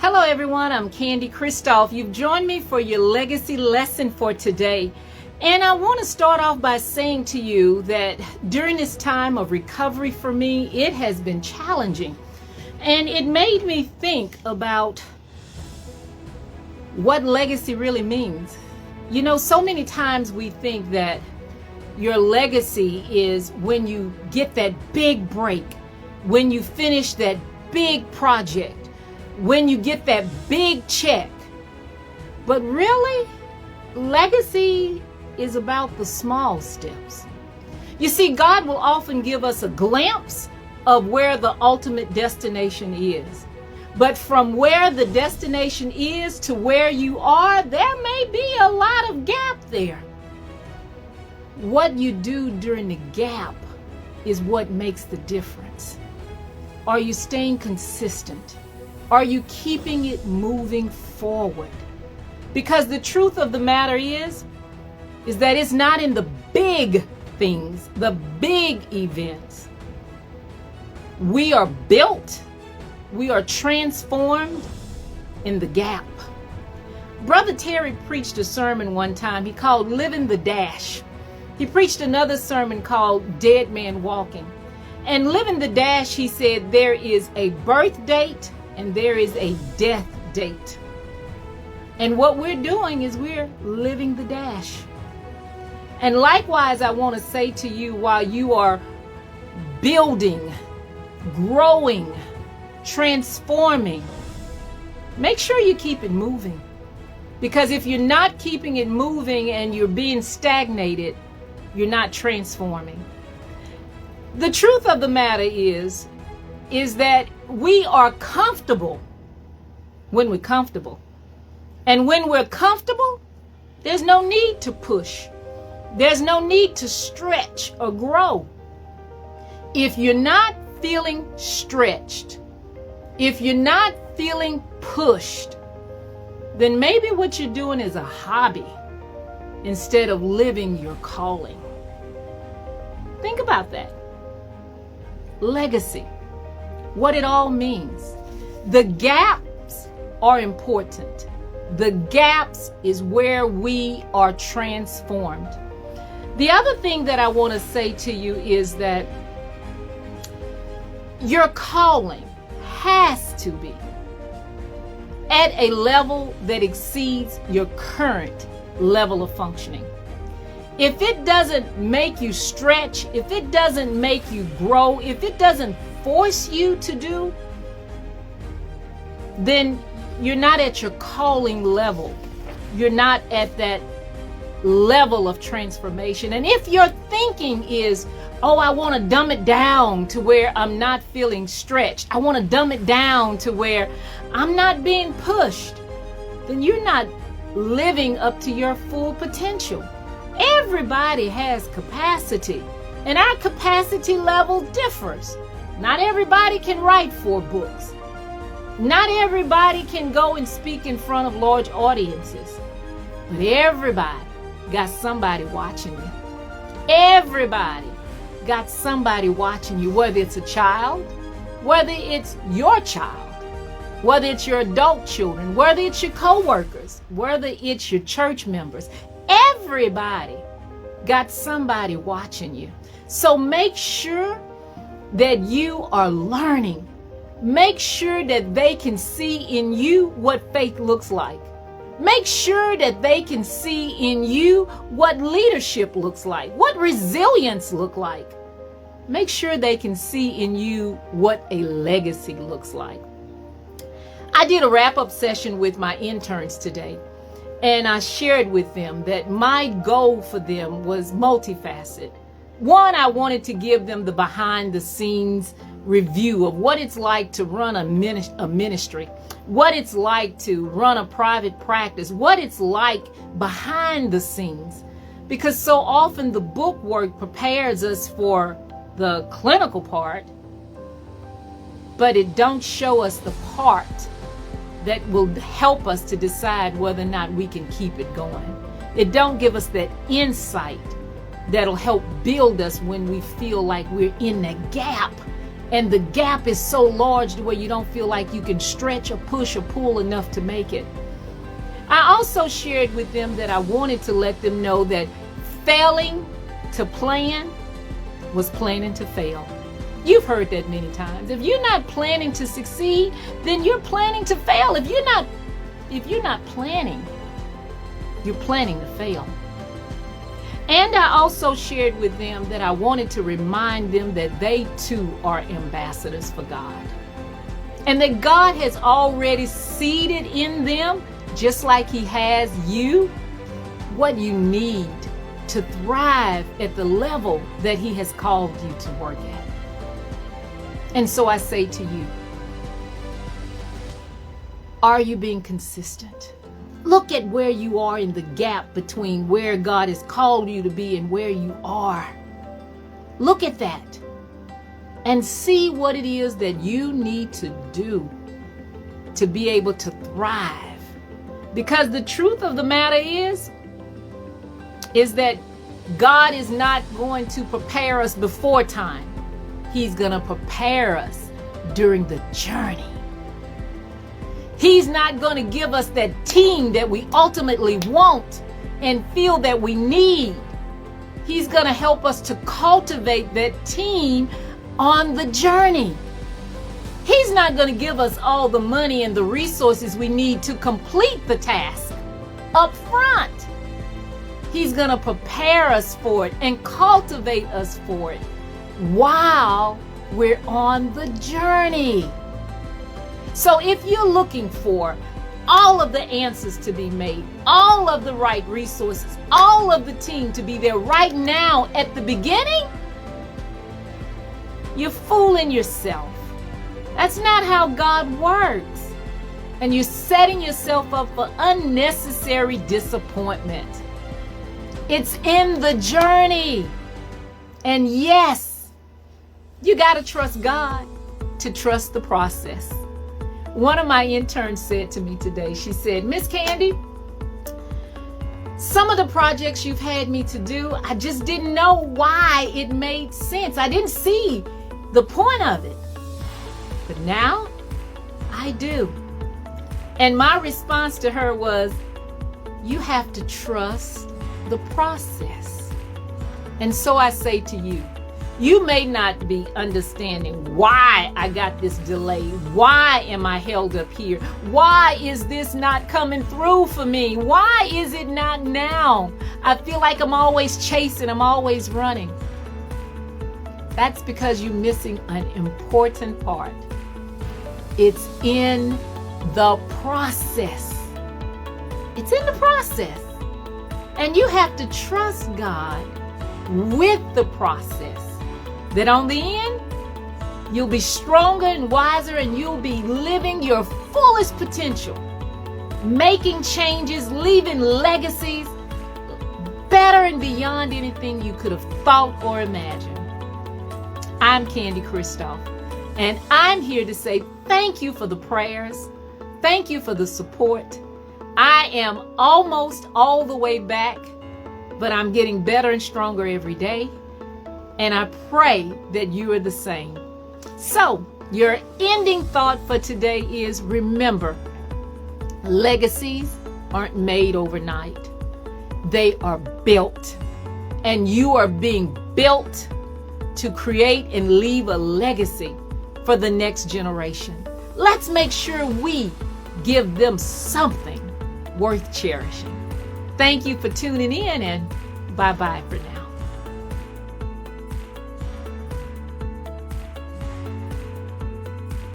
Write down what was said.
Hello everyone, I'm Candy Christoph. You've joined me for your legacy lesson for today. And I want to start off by saying to you that during this time of recovery for me, it has been challenging. And it made me think about what legacy really means. You know, so many times we think that your legacy is when you get that big break, when you finish that big project, when you get that big check. But really, legacy is about the small steps. You see, God will often give us a glimpse of where the ultimate destination is. But from where the destination is to where you are, there may be a lot of gap there. What you do during the gap is what makes the difference. Are you staying consistent? Are you keeping it moving forward? Because the truth of the matter is that it's not in the big things, the big events. We are built, we are transformed in the gap. Brother Terry preached a sermon one time he called Living the Dash. He preached another sermon called Dead Man Walking. And Living the Dash, he said, there is a birth date and there is a death date. And what we're doing is we're living the dash. And likewise, I want to say to you, while you are building, growing, transforming, make sure you keep it moving. Because if you're not keeping it moving and you're being stagnated, you're not transforming. The truth of the matter is that we are comfortable when we're comfortable. And when we're comfortable, there's no need to push. There's no need to stretch or grow. If you're not feeling stretched, if you're not feeling pushed, then maybe what you're doing is a hobby instead of living your calling. Think about that. Legacy. What it all means. The gaps are important. The gaps is where we are transformed. The other thing that I want to say to you is that your calling has to be at a level that exceeds your current level of functioning. If it doesn't make you stretch, if it doesn't make you grow, if it doesn't force you to do, then you're not at your calling level. You're not at that level of transformation. And if your thinking is, oh, I want to dumb it down to where I'm not feeling stretched, I want to dumb it down to where I'm not being pushed, then you're not living up to your full potential. Everybody has capacity, and our capacity level differs. Not everybody can write 4 books. Not everybody can go and speak in front of large audiences. But everybody got somebody watching you. Everybody got somebody watching you, whether it's a child, whether it's your child, whether it's your adult children, whether it's your co-workers, whether it's your church members. Everybody got somebody watching you. So make sure that you are learning. Make sure that they can see in you what faith looks like. Make sure that they can see in you what leadership looks like, what resilience looks like. Make sure they can see in you what a legacy looks like. I did a wrap-up session with my interns today, and I shared with them that my goal for them was multifaceted. One, I wanted to give them the behind-the-scenes review of what it's like to run a ministry, what it's like to run a private practice, what it's like behind the scenes. Because so often the book work prepares us for the clinical part, but it don't show us the part that will help us to decide whether or not we can keep it going. It don't give us that insight that'll help build us when we feel like we're in that gap and the gap is so large to where you don't feel like you can stretch or push or pull enough to make it. I also shared with them that I wanted to let them know that failing to plan was planning to fail. You've heard that many times. If you're not planning to succeed, then you're planning to fail. If you're not planning, you're planning to fail. And I also shared with them that I wanted to remind them that they too are ambassadors for God. And that God has already seeded in them, just like He has you, what you need to thrive at the level that He has called you to work at. And so I say to you, are you being consistent? Look at where you are in the gap between where God has called you to be and where you are. Look at that and see what it is that you need to do to be able to thrive. Because the truth of the matter is that God is not going to prepare us before time. He's going to prepare us during the journey. He's not going to give us that team that we ultimately want and feel that we need. He's going to help us to cultivate that team on the journey. He's not going to give us all the money and the resources we need to complete the task up front. He's going to prepare us for it and cultivate us for it while we're on the journey. So if you're looking for all of the answers to be made, all of the right resources, all of the team to be there right now at the beginning, you're fooling yourself. That's not how God works. And you're setting yourself up for unnecessary disappointment. It's in the journey. And yes, you got to trust God to trust the process. One of my interns said to me today, she said, Miss Candy, some of the projects you've had me to do, I just didn't know why it made sense. I didn't see the point of it. But now I do. And my response to her was, you have to trust the process. And so I say to you, you may not be understanding why I got this delay. Why am I held up here? Why is this not coming through for me? Why is it not now? I feel like I'm always chasing, I'm always running. That's because you're missing an important part. It's in the process. It's in the process. And you have to trust God with the process. That on the end, you'll be stronger and wiser and you'll be living your fullest potential. Making changes, leaving legacies better and beyond anything you could have thought or imagined. I'm Candy Christoph, and I'm here to say thank you for the prayers. Thank you for the support. I am almost all the way back, but I'm getting better and stronger every day. And I pray that you are the same. So, your ending thought for today is, remember, legacies aren't made overnight. They are built. And you are being built to create and leave a legacy for the next generation. Let's make sure we give them something worth cherishing. Thank you for tuning in, and bye-bye for now.